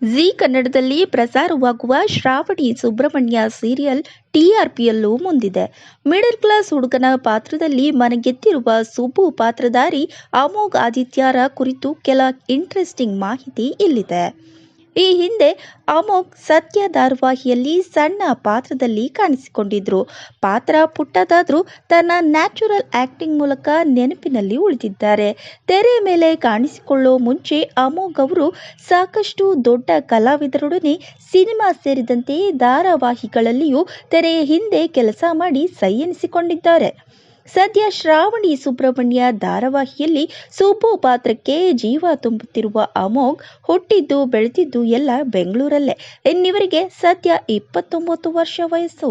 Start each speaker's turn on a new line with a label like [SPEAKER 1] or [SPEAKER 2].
[SPEAKER 1] ಜೀ ಕನ್ನಡದಲ್ಲಿ ಪ್ರಸಾರವಾಗುವ ಶ್ರಾವಣಿ ಸುಬ್ರಹ್ಮಣ್ಯ ಸೀರಿಯಲ್ ಟಿಆರ್ಪಿಯಲ್ಲೂ ಮುಂದಿದೆ. ಮಿಡಲ್ ಕ್ಲಾಸ್ ಹುಡುಗನ ಪಾತ್ರದಲ್ಲಿ ಮನೆಗೆತ್ತಿರುವ ಸುಬ್ಬು ಪಾತ್ರಧಾರಿ ಅಮೋಘ್ ಆದಿತ್ಯರ ಕುರಿತು ಕೆಲ ಇಂಟ್ರೆಸ್ಟಿಂಗ್ ಮಾಹಿತಿ ಇಲ್ಲಿದೆ. ಈ ಹಿಂದೆ ಅಮೋಘ್ ಸತ್ಯ ಧಾರಾವಾಹಿಯಲ್ಲಿ ಸಣ್ಣ ಪಾತ್ರದಲ್ಲಿ ಕಾಣಿಸಿಕೊಂಡಿದ್ರು. ಪಾತ್ರ ಪುಟ್ಟದಾದ್ರೂ ತನ್ನ ನ್ಯಾಚುರಲ್ ಆಕ್ಟಿಂಗ್ ಮೂಲಕ ನೆನಪಿನಲ್ಲಿ ಉಳಿದಿದ್ದಾರೆ. ತೆರೆ ಮೇಲೆ ಕಾಣಿಸಿಕೊಳ್ಳೋ ಮುಂಚೆ ಅಮೋಘ್ ಅವರು ಸಾಕಷ್ಟು ದೊಡ್ಡ ಕಲಾವಿದರೊಡನೆ ಸಿನಿಮಾ ಸೇರಿದಂತೆ ಧಾರಾವಾಹಿಗಳಲ್ಲಿಯೂ ತೆರೆಯ ಹಿಂದೆ ಕೆಲಸ ಮಾಡಿ ಸೈ ಎನಿಸಿಕೊಂಡಿದ್ದಾರೆ. ಸದ್ಯ ಶ್ರಾವಣಿ ಸುಬ್ರಹ್ಮಣ್ಯ ಧಾರಾವಾಹಿಯಲ್ಲಿ ಸುಬ್ಬು ಪಾತ್ರಕ್ಕೆ ಜೀವ ತುಂಬುತ್ತಿರುವ ಅಮೋಘ್ ಹುಟ್ಟಿದ್ದು ಬೆಳೆದಿದ್ದು ಎಲ್ಲ ಬೆಂಗಳೂರಲ್ಲೇ. ಇನ್ನಿವರಿಗೆ ಸದ್ಯ 29 ವರ್ಷ ವಯಸ್ಸು.